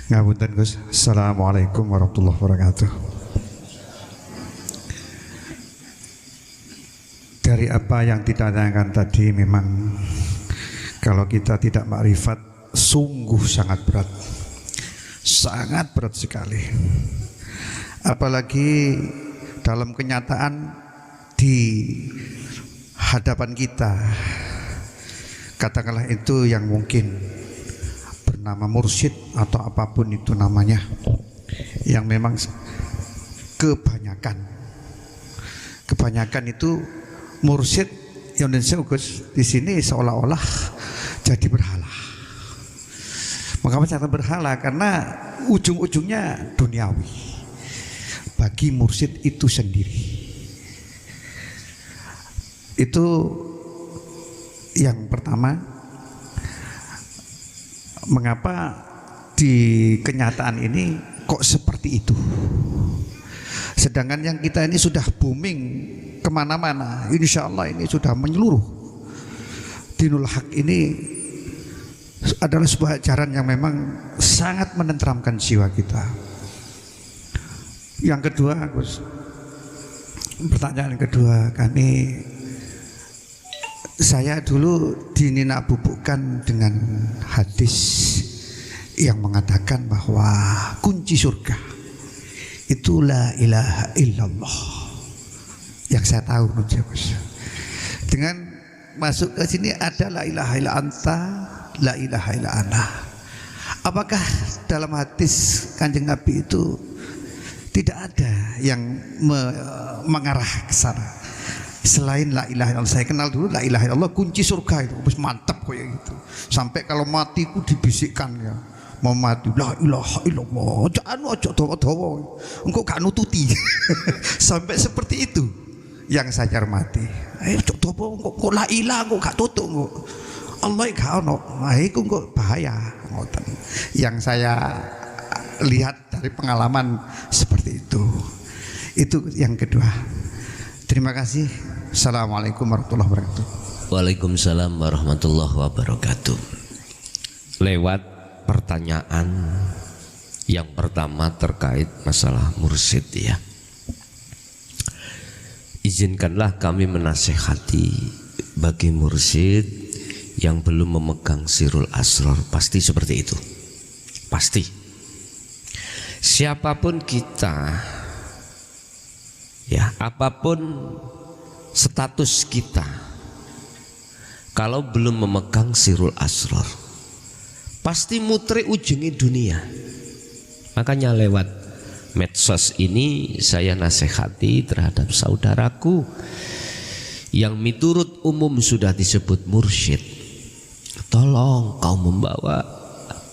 Ngapunten Gus. Assalamualaikum warahmatullahi wabarakatuh. Dari apa yang ditanyakan tadi, memang kalau kita tidak makrifat sungguh sangat berat sekali. Apalagi dalam kenyataan di hadapan kita, katakanlah itu yang mungkin bernama mursyid atau apapun itu namanya, yang memang kebanyakan itu mursyid Indonesia Gus di sini seolah-olah jadi berhala. Mengapa cara berhala? Karena ujung-ujungnya duniawi bagi mursyid itu sendiri. Itu yang pertama. Mengapa di kenyataan ini kok seperti itu? Sedangkan yang kita ini sudah booming kemana-mana, insya Allah ini sudah menyeluruh. Dinul Haq ini adalah sebuah ajaran yang memang sangat menenteramkan jiwa kita. Yang kedua, Gus, pertanyaan kedua kami, saya dulu dinabubukkan dengan hadis yang mengatakan bahwa kunci surga itu la ilaha illallah. Yang saya tahu, dengan masuk ke sini ada la ilaha illa anta, la ilaha illa ana. Apakah dalam hadis Kanjeng Nabi itu tidak ada yang mengarah ke sana selain la ilaha illallah? Saya kenal dulu la ilaha illallah kunci surga, itu mantap kayak gitu. Sampai kalau mati ku dibisikkan, ya mau mati la ilaha illallah aja dawa-dawa engkau gak nututi. Sampai seperti itu yang saya cermati. Ayo dawa kok la ilaha kok gak tutuk kok Allah gak ono, iku kok bahaya. Yang saya lihat dari pengalaman seperti itu. Itu yang kedua. Terima kasih. Assalamualaikum warahmatullahi wabarakatuh. Waalaikumsalam warahmatullahi wabarakatuh. Lewat pertanyaan yang pertama terkait masalah mursyid, ya, izinkanlah kami menasehati bagi mursyid yang belum memegang sirul asrar. Pasti seperti itu, pasti. Siapapun kita, ya, apapun status kita, kalau belum memegang sirul asrar pasti mutre ujungi dunia. Makanya lewat medsos ini saya nasihati terhadap saudaraku yang miturut umum sudah disebut mursyid, tolong kau membawa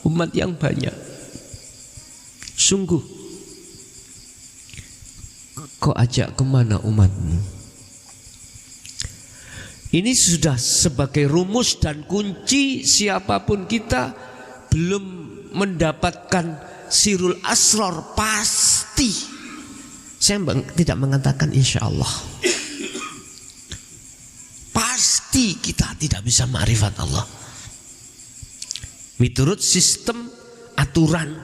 umat yang banyak. Sungguh, kau ajak kemana umatmu? Ini sudah sebagai rumus dan kunci. Siapapun kita belum mendapatkan sirul asrar, pasti, saya tidak mengatakan insya Allah, pasti kita tidak bisa ma'rifat Allah menurut sistem aturan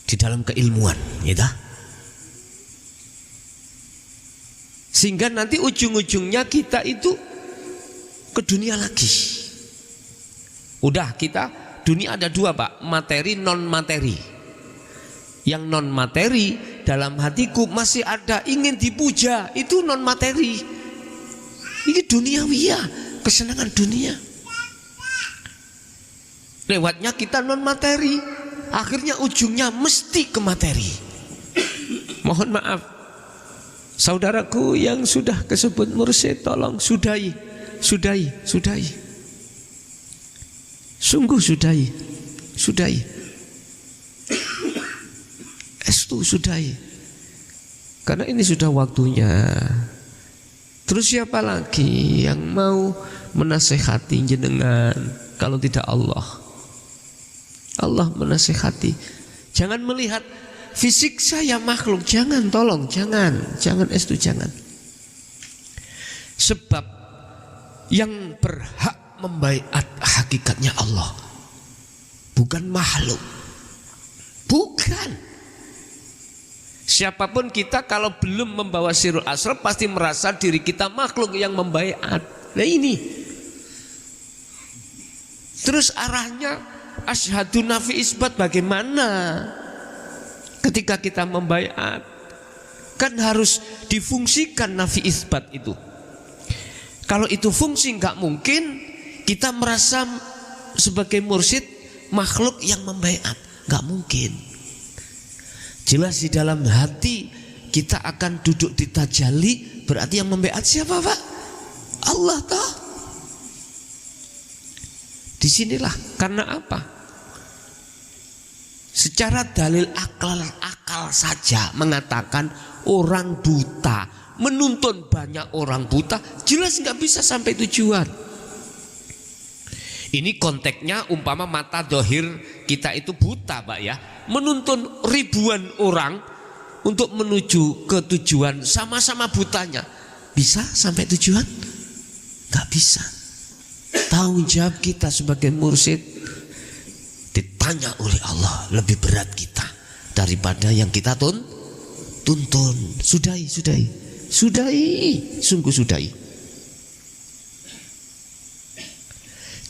di dalam keilmuan, gitu. Sehingga nanti ujung-ujungnya kita itu ke dunia lagi. Udah, kita dunia ada dua, Pak, materi non materi. Yang non materi dalam hatiku masih ada ingin dipuja, itu non materi. Ini duniawiyah, kesenangan dunia. Lewatnya kita non materi, akhirnya ujungnya mesti ke materi. Mohon maaf, saudaraku yang sudah kesebut mursyid, tolong sudahi. Sungguh sudahi. Estu sudahi. Karena ini sudah waktunya. Terus siapa lagi yang mau menasehati jenengan kalau tidak Allah? Allah menasehati. Jangan melihat fisik saya makhluk, jangan, tolong, jangan estu, jangan. Sebab yang berhak membaiat hakikatnya Allah, bukan makhluk. Bukan. Siapapun kita kalau belum membawa sirul asrar pasti merasa diri kita makhluk yang membaiat. Nah ini. Terus arahnya asyhadu nafi isbat bagaimana? Ketika kita membaiat kan harus difungsikan nafi isbat itu. Kalau itu fungsi nggak mungkin kita merasa sebagai mursyid makhluk yang membaiat, nggak mungkin. Jelas di dalam hati kita akan duduk di tajalli, berarti yang membaiat siapa Pak? Allah toh. Disinilah karena apa? Secara dalil akal saja mengatakan orang buta menuntun banyak orang buta jelas nggak bisa sampai tujuan. Ini konteksnya umpama mata dohir kita itu buta Pak ya, menuntun ribuan orang untuk menuju ke tujuan sama-sama butanya, bisa sampai tujuan? Nggak bisa. Tanggung jawab kita sebagai mursyid ditanya oleh Allah lebih berat kita daripada yang kita tuntun. Sudahi, sungguh sudahi.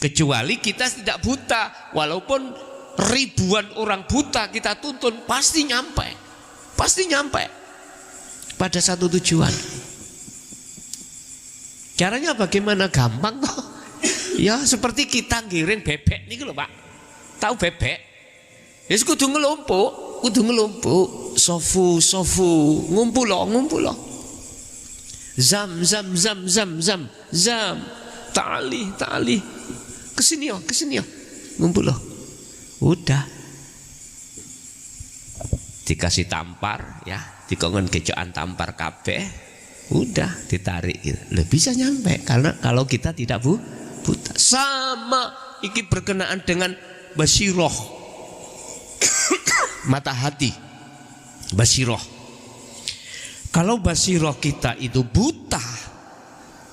Kecuali kita tidak buta, walaupun ribuan orang buta kita tuntun pasti nyampe pada satu tujuan. Caranya bagaimana? Gampang toh. Ya seperti kita ngiring bebek nih loh Pak. Tahu bebek? Ya kudu ngelumpuk, sofu, ngumpul loh. Zam, tali. Kesini yo, ngumpul loh. Udah. Dikasih tampar ya, dikongkon kecoan tampar kabeh, udah ditarik gitu. Loh, bisa nyampe karena kalau kita tidak buta. Sama iki berkenaan dengan basiroh. Mata hati. Basiroh. Kalau basiroh kita itu buta,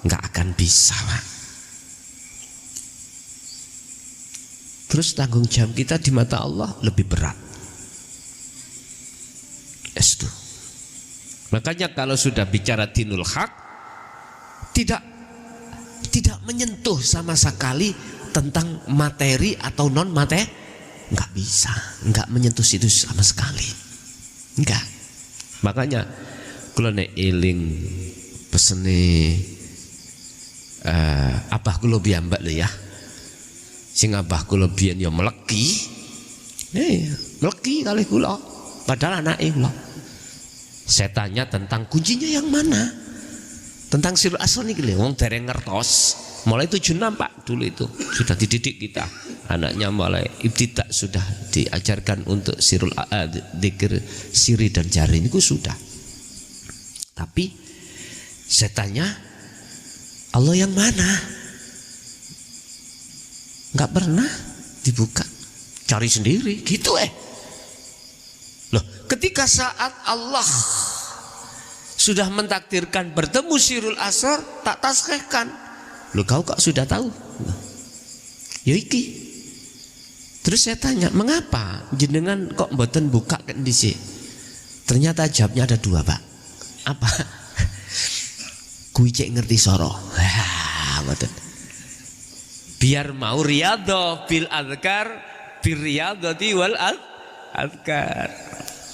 nggak akan bisa, Pak. Terus tanggung jawab kita di mata Allah lebih berat. Itu. Makanya kalau sudah bicara dinul haq, tidak menyentuh sama sekali tentang materi atau non materi, nggak bisa, nggak menyentuh situ sama sekali, nggak. Makanya kalau nek eling pesene abah kula piyambak lho ya. Sing abah kula biyen ya meleki. Meleki kalih kula. Padahal anake kula. Saya tanya tentang kuncinya yang mana? Tentang sirul asrar niki lho wong dereng ngertos. Mulai 76 Pak dulu itu sudah dididik kita. Anaknya mulai ibtidak sudah diajarkan untuk sirul dzikir siri dan jari niku sudah. Tapi saya tanya Allah yang mana? Enggak pernah dibuka. Cari sendiri gitu Loh, ketika saat Allah sudah mentakdirkan bertemu sirul asrar, tak taskhihkan. Loh, kau kok sudah tahu? Ya iki. Terus saya tanya, mengapa jenengan kok mboten buka kan dhisik? Ternyata jawabnya ada dua, Pak. Apa? Kuwi cek ngerti soro. Mboten. Biar mau riyadhah bil adzkar, bir riyadhati wal adzkar.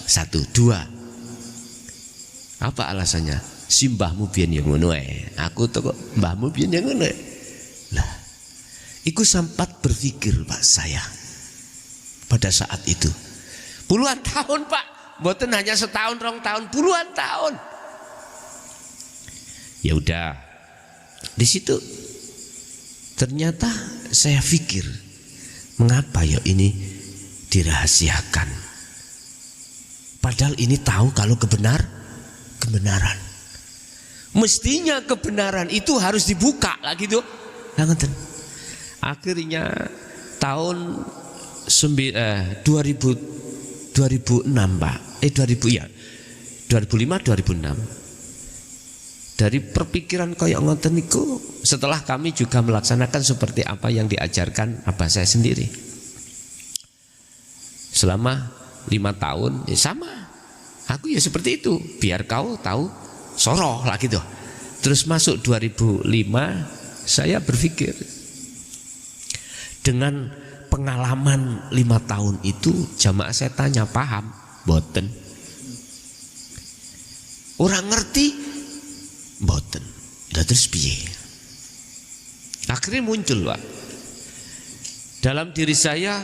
1, 2. Apa alasannya? Si mbahmu biyen yang ngono aku tuh kok mbahmu biyen yang ngono. Lah, iku sempat berpikir Pak saya pada saat itu. Puluhan tahun Pak, mboten hanya setahun, 2 tahun, puluhan tahun. Ya udah, di situ ternyata saya pikir, mengapa ya ini dirahasiakan? Padahal ini tahu kalau kebenaran. Mestinya kebenaran itu harus dibuka lagi tuh. Akhirnya tahun 2006 Pak. 2005 2006. Dari perpikiran kayak ngoten niku, setelah kami juga melaksanakan seperti apa yang diajarkan abah saya sendiri. Selama 5 tahun, ya sama. Aku ya seperti itu, biar kau tahu soroh lah gitu. Terus masuk 2005, saya berpikir dengan pengalaman 5 tahun itu, jamaah saya tanya, paham? Boten. Orang ngerti? Boten. Udah terus piye? Akhirnya muncul, Pak, dalam diri saya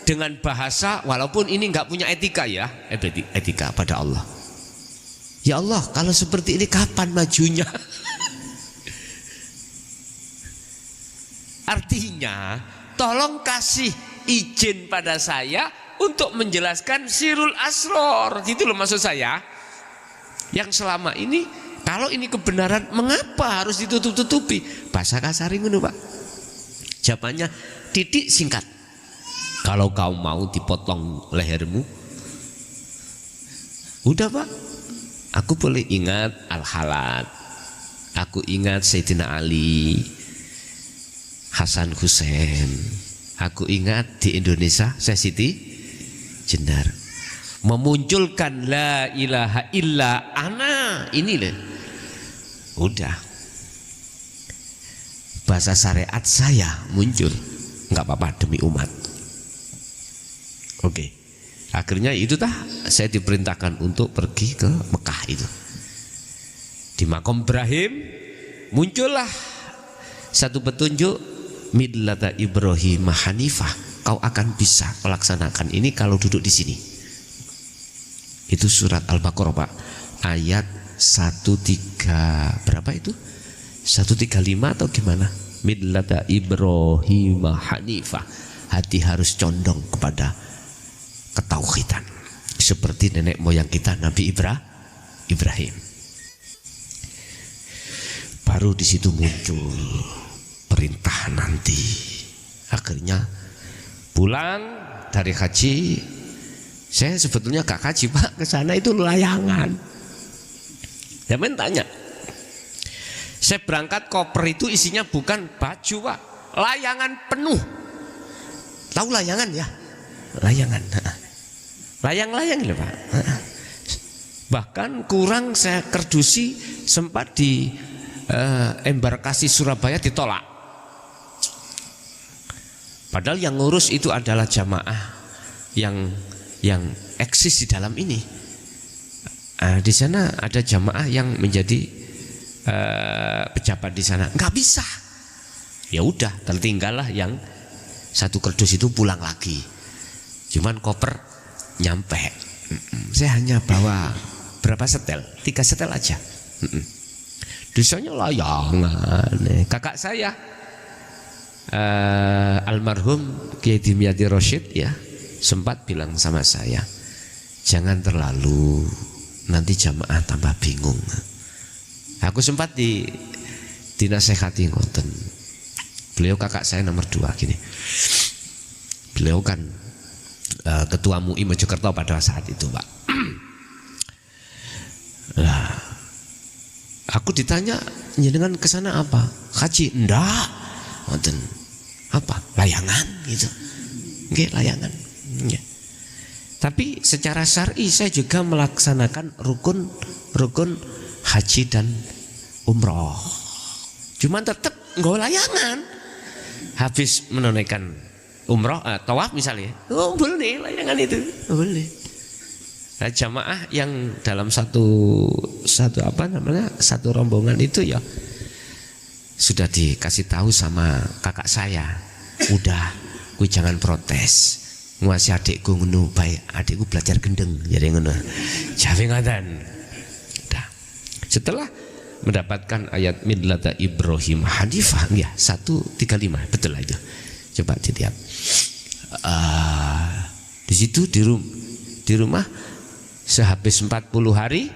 dengan bahasa, walaupun ini nggak punya etika ya, etika pada Allah. Ya Allah, kalau seperti ini kapan majunya? Artinya, tolong kasih izin pada saya untuk menjelaskan sirul asror, gitu loh maksud saya. Yang selama ini, kalau ini kebenaran, mengapa harus ditutup-tutupi? Bahasa kasar ngono, Pak. Jawabannya titik singkat. Kalau kau mau dipotong lehermu, udah Pak. Aku boleh ingat Al-Halat, aku ingat Sayyidina Ali, Hasan Hussein, aku ingat di Indonesia saya Siti Jenar. Memunculkan la ilaha illa ana, ini loh. Udah. Bahasa syariat saya muncul, nggak apa-apa demi umat. Oke. Akhirnya itu saya diperintahkan untuk pergi ke Mekah itu. Di Makom Ibrahim muncullah satu petunjuk, millata Ibrahim Hanifah. Kau akan bisa melaksanakan ini kalau duduk di sini. Itu surat Al-Baqarah, Pak. Ayat 13 berapa itu? 135 atau gimana? Millata Ibrahim Hanifah. Hati harus condong kepada ketauhidan seperti nenek moyang kita Nabi Ibrahim. Baru di situ muncul perintah nanti. Akhirnya pulang dari haji. Saya sebetulnya gak haji, Pak, ke sana itu layangan. Zaman tanya. Saya berangkat koper itu isinya bukan baju, Pak, layangan penuh. Tahu layangan ya? Layangan. Layang-layang ini, Pak. Bahkan kurang saya kerdusi, sempat di embarkasi Surabaya ditolak. Padahal yang ngurus itu adalah jamaah yang eksis di dalam ini. Di sana ada jamaah yang menjadi pejabat di sana. Nggak bisa. Ya udah, tertinggallah yang satu kerdus itu pulang lagi. Cuman koper nyampe. Saya hanya bawa berapa setel? 3 setel aja. Dusanya layangan. Kakak saya almarhum Kiai Dimyati Rosyid ya sempat bilang sama saya, jangan terlalu, nanti jamaah tambah bingung. Aku sempat dinasehati ngoten. Beliau kakak saya nomor 2 gini. Beliau kan ketua MUI Mojokerto pada saat itu, Pak. Nah, aku ditanya, jenengan ke sana apa? Haji? Enggak. Ngoten. Apa? Layangan gitu. Nggih, layangan. Nggih. Tapi secara syar'i saya juga melaksanakan rukun haji dan umroh. Cuman tetap nggak layangan. Habis menunaikan umroh, tawaf misalnya, oh boleh layangan itu, boleh. Nah, jamaah yang dalam satu rombongan itu ya sudah dikasih tahu sama kakak saya, udah, gue jangan protes, nguasi adikku ngono, baik adikku belajar gendeng, jadi ngono, jawe ngadan. Udah. Setelah mendapatkan ayat millata Ibrahim Hanifah, ya 135, betul lah itu. Coba dilihat. Di situ di rumah sehabis 40 hari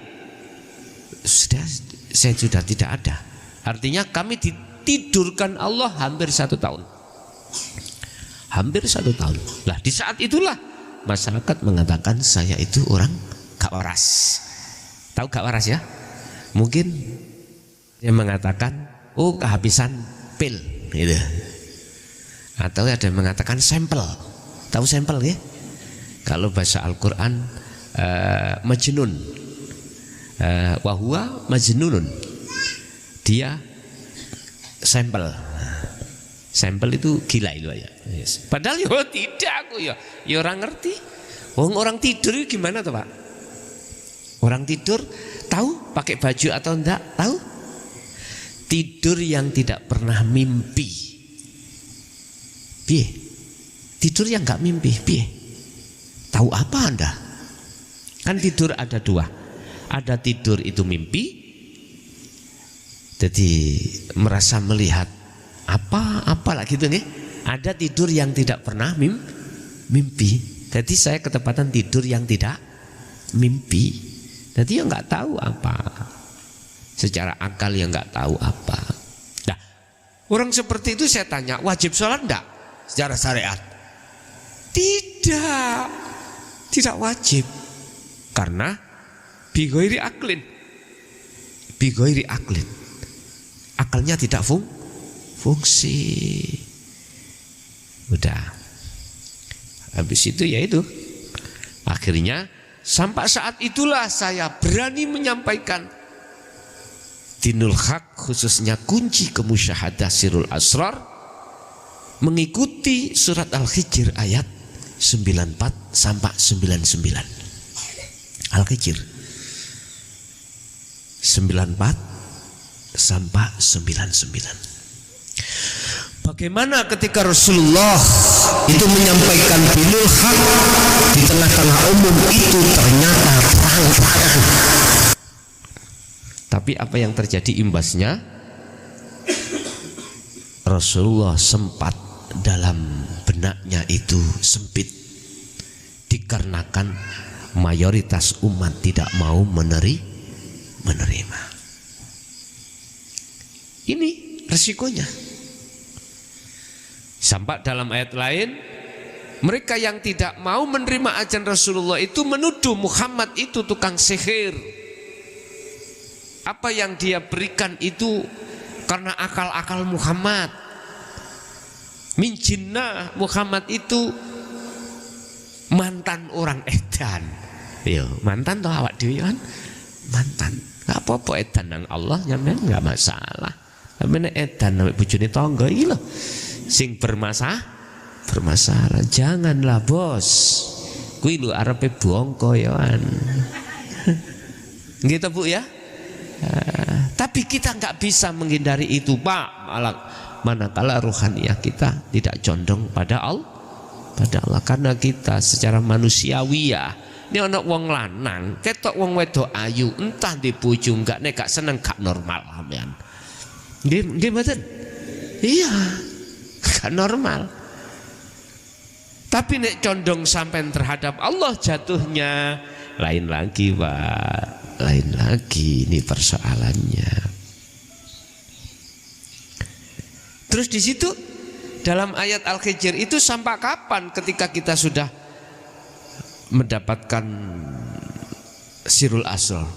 saya sudah tidak ada. Artinya kami ditidurkan Allah hampir 1 tahun. Hampir 1 tahun. Lah di saat itulah masyarakat mengatakan saya itu orang gak waras. Tahu gak waras ya? Mungkin dia mengatakan, oh kehabisan pil gitu. Atau ada yang mengatakan sampel. Tahu sampel ya? Kalau bahasa Al-Quran majnun, wahuwa majnunun, dia sampel. Sampel itu gila itu ya. Yes. Padahal yo tidak, aku ya orang ngerti. Orang tidur itu gimana tuh Pak? Orang tidur tahu pakai baju atau enggak? Tahu? Tidur yang tidak pernah mimpi. Piye? Tidur yang enggak mimpi, piye? Tahu apa Anda? Kan tidur ada dua. Ada tidur itu mimpi. Jadi merasa melihat apa lagi gitu nih. Ada tidur yang tidak pernah mimpi. Jadi saya ketepatan tidur yang tidak mimpi. Jadi ya nggak tahu apa. Secara akal ya nggak tahu apa. Nah, orang seperti itu saya tanya, wajib sholat enggak secara syariat? Tidak wajib. Karena bighairi aklin. Akalnya tidak fungsi. Udah. Habis itu ya itu. Akhirnya sampai saat itulah saya berani menyampaikan dinul haq, khususnya kunci kemusyahadah sirul asrar, mengikuti surat Al-Hijr ayat 94 sampai 99. Al-Hijr 94 sampai 99. Bagaimana ketika Rasulullah itu menyampaikan dinul haq di tengah-tengah umum itu ternyata perang-perang. Tapi apa yang terjadi imbasnya? Rasulullah sempat dalam benaknya itu sempit dikarenakan mayoritas umat tidak mau menerima. Ini resikonya. Sampai dalam ayat lain, mereka yang tidak mau menerima ajaran Rasulullah itu menuduh Muhammad itu tukang sihir. Apa yang dia berikan itu karena akal-akal Muhammad. Min jinnah, Muhammad itu mantan orang edan. Yo, mantan toh awak dhewe kan? Mantan. Enggak apa-apa edan nang Allah nyampe enggak masalah. Tapi nek edan nek bojone tangga iki lho sing bermasalah. Janganlah bos. Kuwi lho arepe bongko yoan. Gitu Bu ya. Tapi kita nggak bisa menghindari itu Pak. Manakala ruhaniyah kita tidak condong pada Allah. Karena kita secara manusiawi ya. Ini anak wong lanang, ketok wong wedok ayu, entah di bojo enggak nek gak seneng gak normal sampean. Nggih mboten? Iya. Gak normal. Tapi nek condong sampean terhadap Allah jatuhnya lain lagi Pak. Lain lagi ini persoalannya. Terus di situ dalam ayat Al-Hijr itu sampai kapan ketika kita sudah mendapatkan sirul asrar?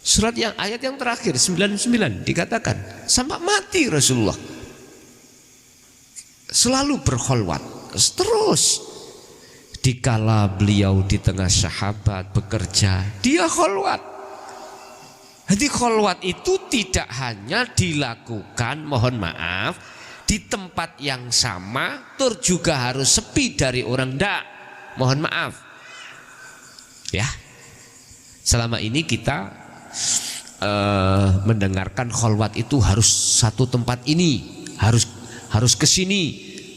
Surat yang ayat yang terakhir 99 dikatakan sampai mati Rasulullah selalu berkholwat terus. Dikala beliau di tengah sahabat bekerja, dia kholwat. Jadi kholwat itu tidak hanya dilakukan, mohon maaf, di tempat yang sama, tur juga harus sepi dari orang, ndak. Mohon maaf. Ya. Selama ini kita mendengarkan kholwat itu harus satu tempat ini, harus ke sini,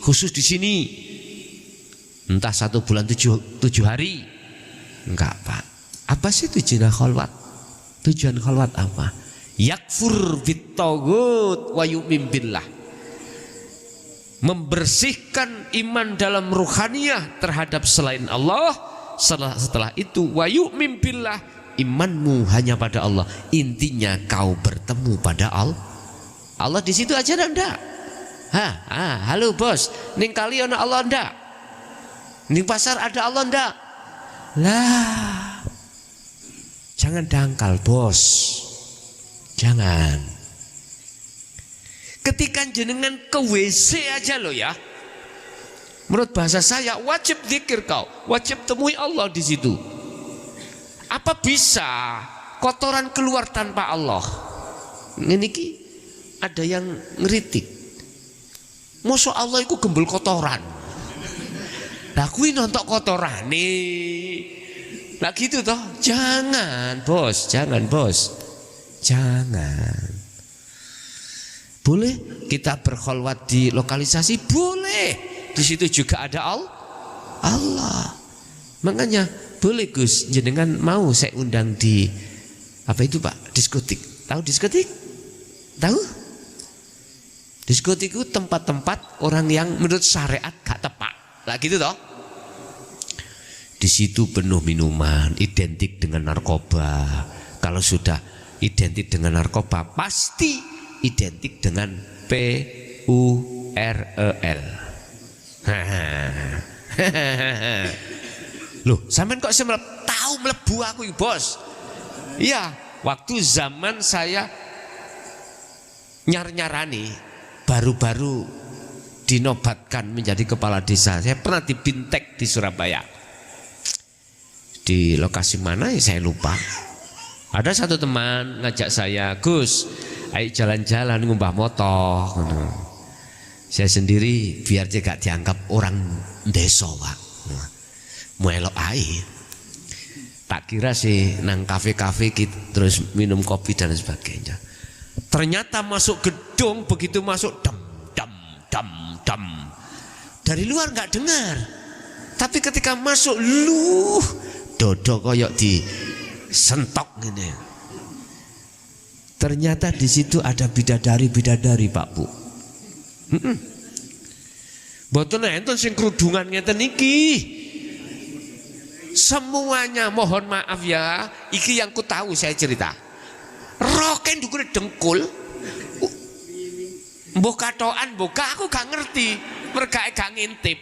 khusus di sini. Entah 1 bulan 7 hari. Enggak Pak. Apa sih tujuan kholwat? Tujuan kholwat apa? Yakfur bit-taghut wa yu'min billah. Membersihkan iman dalam ruhaniyah terhadap selain Allah. Setelah itu wa yu'min billah, imanmu hanya pada Allah. Intinya kau bertemu pada Allah. Allah di situ aja enggak? Halo bos, ning kali ana Allah enggak? Ning pasar ada Allah enggak? Lah. Jangan dangkal bos. Jangan. Ketika jenengan ke WC aja lo ya. Menurut bahasa saya wajib zikir kau, wajib temui Allah di situ. Apa bisa kotoran keluar tanpa Allah? Ini ki ada yang ngeritik. Mosok Allah iku gembul kotoran. Lah kuwi nontok kotorane. Lah gitu toh? Jangan, Bos. Jangan. Boleh kita berkholwat di lokalisasi? Boleh. Di situ juga ada Allah. Makanya boleh Gus, jenengan mau saya undang di apa itu Pak? Diskotik. Tahu diskotik? Tahu? Diskotik itu tempat-tempat orang yang menurut syariat gak tepat. Lah gitu toh? Di situ penuh minuman, identik dengan narkoba. Kalau sudah identik dengan narkoba, pasti identik dengan PUREL. Loh, sampean kok tahu mlebu aku Bos? Iya, waktu zaman saya nyar-nyarani baru-baru dinobatkan menjadi kepala desa. Saya pernah di Bintek di Surabaya. Di lokasi mana ya saya lupa. Ada satu teman ngajak saya, Gus, ayo jalan-jalan ngumbah motor. Saya sendiri biar juga dianggap orang desa Pak. Mau elok air. Tak kira sih nang kafe-kafe terus minum kopi dan sebagainya. Ternyata masuk gedung, begitu masuk dam. Dari luar nggak dengar. Tapi ketika masuk dodo koyok di sentok gini. Ternyata di situ ada bidadari Pak Bu. Mboten enten sing kerudungan ngeten iki. Semuanya mohon maaf ya, iki yang ku tahu saya cerita. Roken dukune dengkul. Mbok katokan, mbok aku gak ngerti, mergae gak ngintip.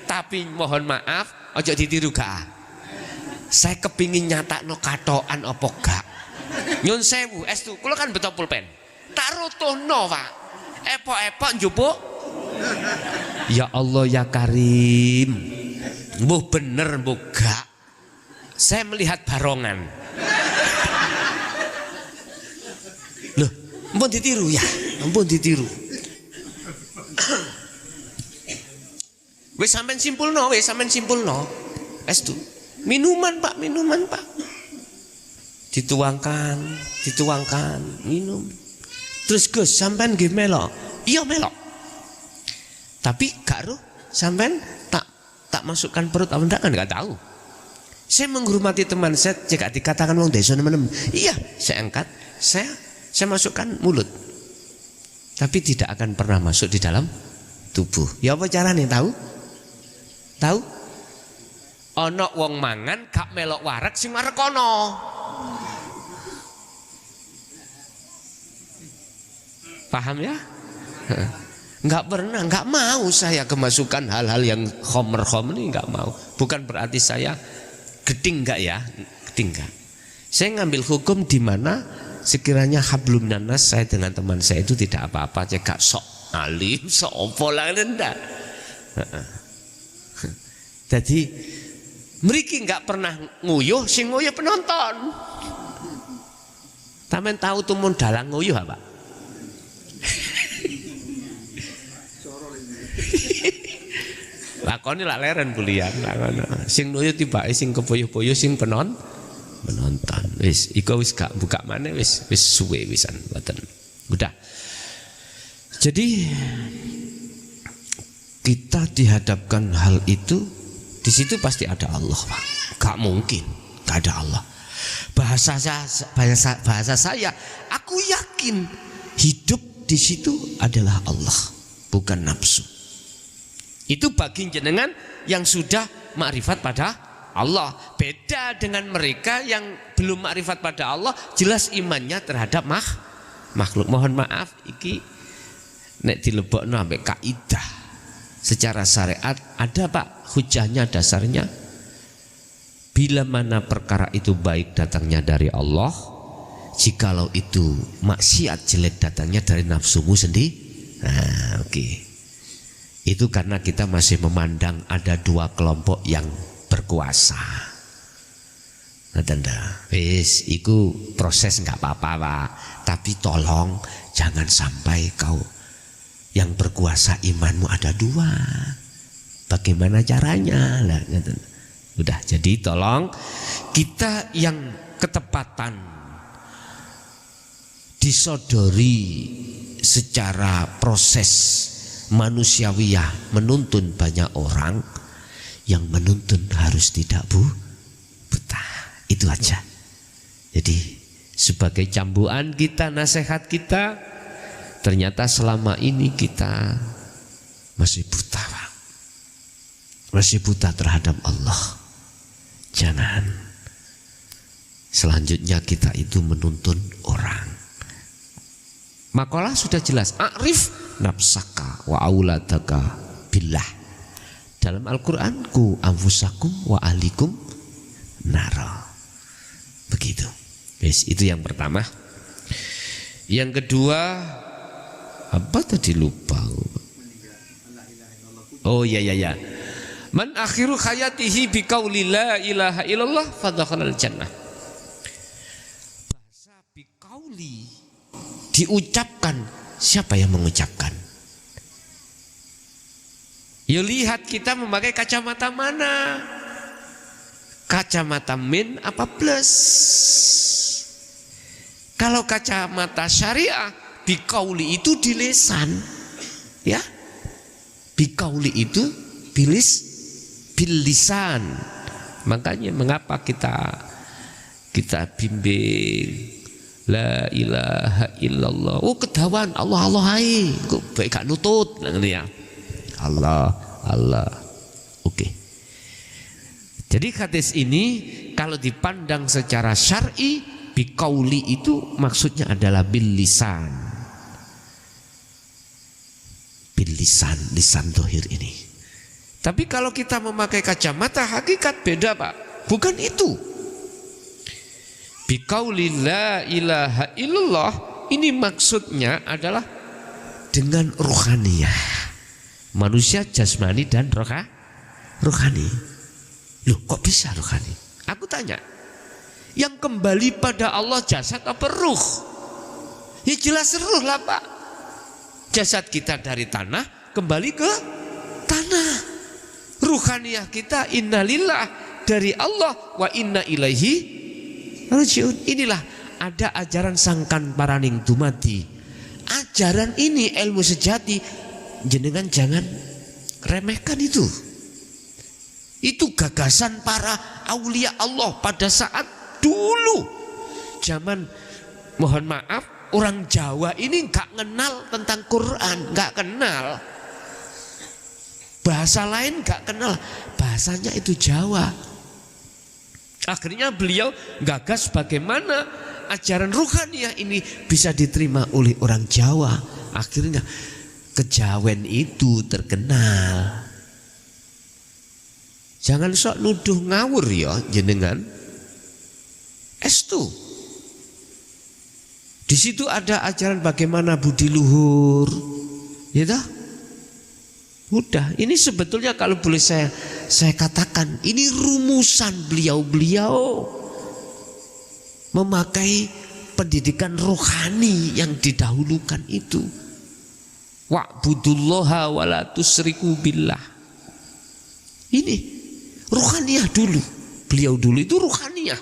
Tapi mohon maaf, ojo ditiru gak. Saya kepingin nyatakno katokan apa gak. Nyun sewu, estu, kula kan beto pulpen. Tak rutuhno, Pak. Epok-epok njupuk. Ya Allah ya Karim. Mbuh bener mbuh gak. Saya melihat barongan. Loh, ampun ditiru ya. Ampun ditiru. Wis sampean simpulno, Estu. Minuman Pak. Dituangkan, minum. Terus Gus, sampean nggih melok. Iya melok. Tapi gak roh, sampean tak masukkan perut apa enggak kan gak tahu. Saya menghormati teman saya, jika dikatakan wong desa nemen. Iya, saya angkat, saya masukkan mulut. Tapi tidak akan pernah masuk di dalam tubuh. Ya apa caranya tahu? Tahu? Ono wong mangan gak melok warak sing warek ono. Paham ya? Enggak pernah, enggak mau saya kemasukan hal-hal yang khomer ini enggak mau. Bukan berarti saya geding enggak ya? Geding enggak. Saya ngambil hukum di mana sekiranya hablum nanas saya dengan teman saya itu tidak apa-apa, cekak sok alim, sok opo lah enggak. Jadi mriki enggak pernah nguyuh, sing nguyuh penonton. Tamen tahu tumun dalang nguyuh apa? Lakoni lak leren bulian lakono. Sing nguyuh tibake sing kepoyo-poyo sing penonton. Wis iku wis gak buka maneh wis suwe wisan mboten. Udah. Jadi kita dihadapkan hal itu, di situ pasti ada Allah, Pak. Gak mungkin gak ada Allah. Bahasa saya, aku yakin hidup di situ adalah Allah, bukan nafsu. Itu bagi jenengan yang sudah makrifat pada Allah. Beda dengan mereka yang belum makrifat pada Allah, jelas imannya terhadap makhluk. Mohon maaf, iki nek dilebokno ambek kaidah secara syariat ada Pak hujahnya, dasarnya. Bila mana perkara itu baik datangnya dari Allah, jikalau itu maksiat jelek datangnya dari nafsumu sendiri. Nah, oke. Itu karena kita masih memandang ada dua kelompok yang berkuasa. Wis, iku proses nggak apa-apa, Pak. Tapi tolong jangan sampai kau yang berkuasa imanmu ada dua. Bagaimana caranya? Lah, udah. Jadi tolong kita yang ketepatan disodori secara proses manusiawiyah menuntun banyak orang, yang menuntun harus tidak buta. Itu aja. Jadi sebagai cambuan kita, nasihat kita, ternyata selama ini kita masih buta, Pak. Masih buta terhadap Allah. Jangan. Selanjutnya kita itu menuntun orang. Makalah sudah jelas. A'rif nafsaka wa auladaka billah. Dalam Al-Quran, ku anfusakum wa ahlikum nara. Begitu. Yes, itu yang pertama. Yang kedua, apa tadi lupa? Oh ya. Man akhiru hayatihi biqauli la ilaha illallah fadakhalal jannah. Bahasa biqauli diucapkan, siapa yang mengucapkan? Ya lihat kita memakai kacamata mana? Kacamata min apa plus? Kalau kacamata syariah, biqauli itu di lisan, ya. Biqauli itu bilisan. Makanya mengapa kita bimbing la ilaha illallah. Oh, kedawan Allah hai. Kok baik gak nutut ngene ya. Allah. Oke. Jadi hadis ini kalau dipandang secara syar'i, biqauli itu maksudnya adalah bil lisan. Bil lisan, lisan dohir ini. Tapi kalau kita memakai kacamata hakikat beda, Pak. Bukan itu. Biqauli la ilaha illallah ini maksudnya adalah dengan ruhaniyah. Manusia jasmani dan rohani. Loh, kok bisa rohani? Aku tanya, yang kembali pada Allah jasad apa ruh? Ya jelas ruh lah, Pak. Jasad kita dari tanah kembali ke tanah. Ruhaniyah kita innalillah dari Allah wa inna ilaihi rajiun. Inilah ada ajaran sangkan paraning dumadi. Ajaran ini ilmu sejati, jenengan jangan remehkan itu. Itu gagasan para aulia Allah pada saat dulu. Zaman, mohon maaf, orang Jawa ini nggak kenal tentang Quran, nggak kenal. Bahasa lain nggak kenal, bahasanya itu Jawa. Akhirnya beliau gagas bagaimana ajaran ruhaniyah ini bisa diterima oleh orang Jawa. Akhirnya kejawen itu terkenal. Jangan sok nuduh ngawur ya jenengan. Estu. Di situ ada ajaran bagaimana budi luhur. Ya toh? Udah, ini sebetulnya kalau boleh saya katakan, ini rumusan beliau-beliau memakai pendidikan rohani yang didahulukan itu. Wa'budullaha wa la tusyriku billah. Ini ruhaniyah dulu. Beliau dulu itu ruhaniyah.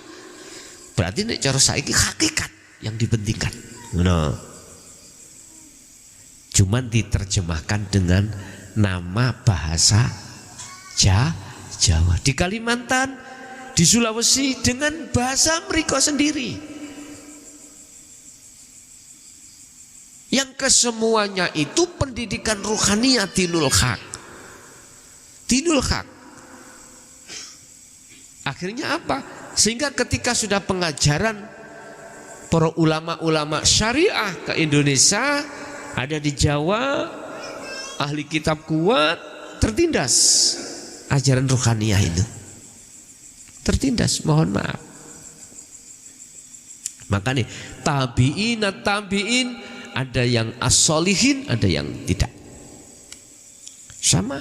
Berarti nek cara saiki hakikat yang dipentingkan. Nah. Cuman diterjemahkan dengan nama bahasa Jawa. Di Kalimantan, di Sulawesi dengan bahasa mereka sendiri. Yang kesemuanya itu pendidikan ruhaniyah dinul haq. Dinul haq. Akhirnya apa? Sehingga ketika sudah pengajaran para ulama-ulama syariah ke Indonesia, ada di Jawa, ahli kitab kuat, tertindas ajaran ruhaniyah itu. Tertindas, mohon maaf. Makanya tabi'in ada yang as-solihin, ada yang tidak. Sama.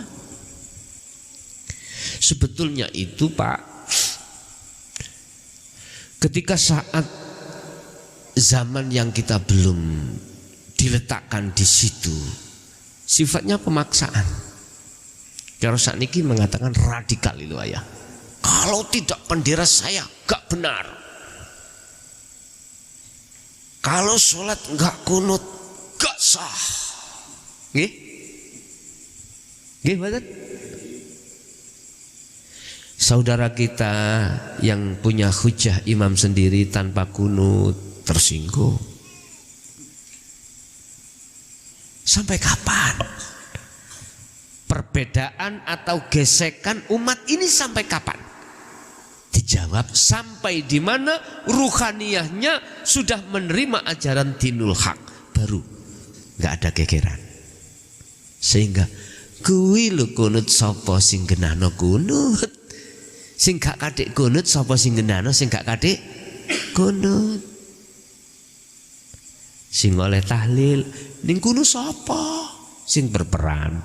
Sebetulnya itu Pak, ketika saat zaman yang kita belum diletakkan di situ, sifatnya pemaksaan. Kalau saat ini mengatakan radikal itu ayah. Kalau tidak bendera saya gak benar. Kalau sholat gak kunut gak sah. Nggih? Nggih, betul? Saudara kita yang punya hujah imam sendiri tanpa kunut tersinggung. Sampai kapan? Perbedaan atau gesekan umat ini sampai kapan? Dijawab sampai di mana ruhaniyahnya sudah menerima ajaran dinul haq, baru nggak ada gegeran. Sehingga kuwi lho kunut sapa sing genahno kunut, sing gak kadek kunut sapa sing genahno sing gak kadek kunut, sing oleh tahlil ning kuno sapa sing berperan,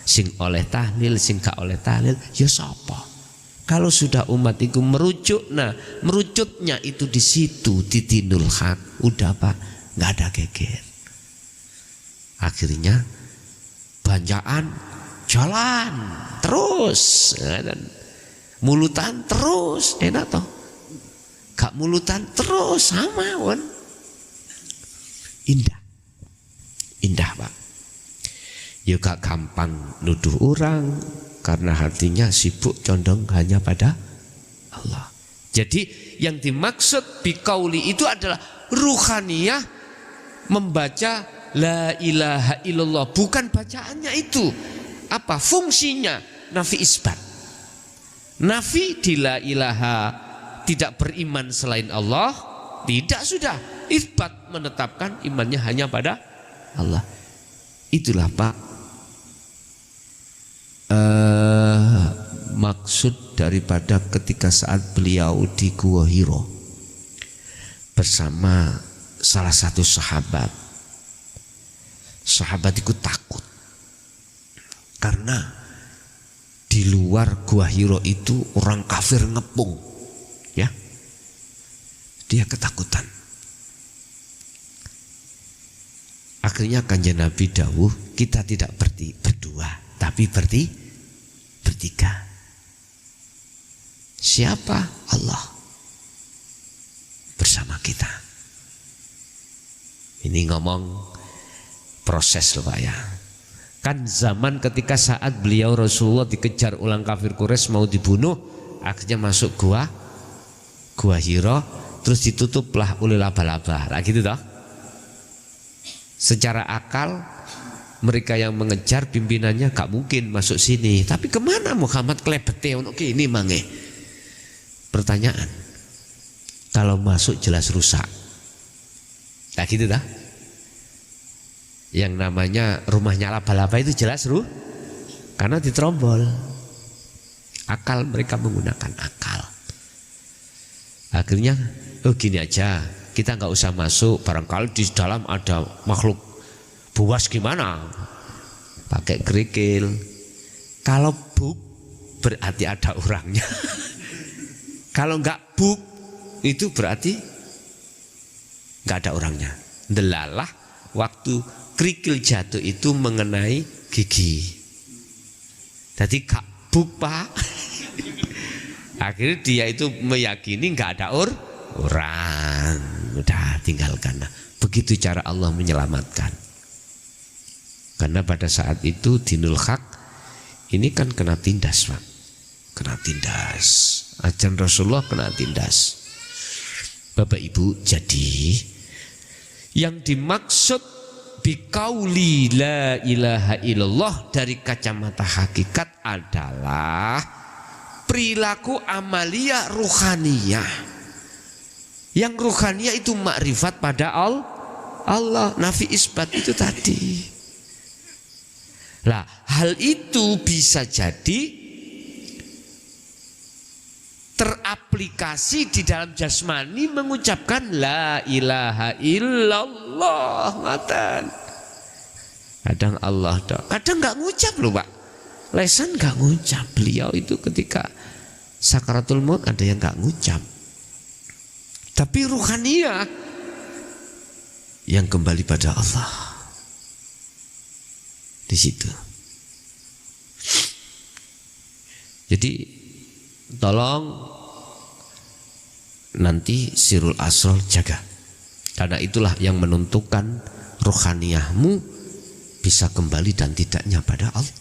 sing oleh tahlil sing gak oleh tahlil ya sapa. Kalau sudah umat itu merujuk, nah merucutnya itu di situ di dinul haq, udah Pak, nggak ada geger. Akhirnya banjaan jalan terus, mulutan terus, enak toh? Gak mulutan terus sama, wan. Indah, indah Pak. Ya gak gampang nuduh orang. Karena hatinya sibuk condong hanya pada Allah. Jadi yang dimaksud biqauli itu adalah ruhaniyah membaca la ilaha illallah. Bukan bacaannya itu. Apa fungsinya? Nafi isbat. Nafi di la ilaha, tidak beriman selain Allah. Tidak sudah. Isbat menetapkan imannya hanya pada Allah. Itulah Pak, maksud daripada ketika saat beliau di Gua Hiro bersama salah satu sahabat. Sahabat itu takut karena di luar Gua Hiro itu orang kafir ngepung, ya, dia ketakutan. Akhirnya Kanjeng Nabi dawuh, kita tidak berdua tapi bertiga. Siapa? Allah bersama kita. Ini ngomong proses loh Pak ya. Kan zaman ketika saat beliau Rasulullah dikejar ulang kafir Quraisy mau dibunuh, akhirnya masuk gua Hiro, terus ditutuplah oleh laba-laba. Lah gitu toh. Secara akal mereka yang mengejar pimpinannya gak mungkin masuk sini. Tapi kemana Muhammad klebete untuk ini mange? Pertanyaan, kalau masuk jelas rusak. Nah gitu dah. Yang namanya rumahnya laba-laba itu jelas karena diterombol. Akal, mereka menggunakan akal. Akhirnya, oh gini aja, kita nggak usah masuk. Barangkali di dalam ada makhluk buas gimana? Pakai kerikil. Kalau buk berarti ada orangnya. Kalau enggak buk itu berarti enggak ada orangnya. Delalah waktu kerikil jatuh itu mengenai gigi. Jadi gak buk Pak. Akhirnya dia itu meyakini enggak ada orang. Udah tinggalkan. Begitu cara Allah menyelamatkan. Karena pada saat itu dinul haq ini kan kena tindas Pak. Kena tindas. Ajaran Rasulullah kena tindas. Bapak Ibu, jadi yang dimaksud biqauli la ilaha illallah dari kacamata hakikat adalah perilaku amalia ruhaniyah. Yang ruhaniyah itu makrifat pada Allah, nafi isbat itu tadi. Lah, hal itu bisa jadi teraplikasi di dalam jasmani mengucapkan la ilaha illallah. Kadang Allah dok, kadang nggak ngucap loh Pak. lesan nggak ngucap. Beliau itu ketika sakaratul maut ada yang nggak ngucap. Tapi ruhaniyah yang kembali pada Allah di situ. Jadi tolong nanti sirul asror jaga, karena itulah yang menentukan rohaniyahmu bisa kembali dan tidaknya pada Allah.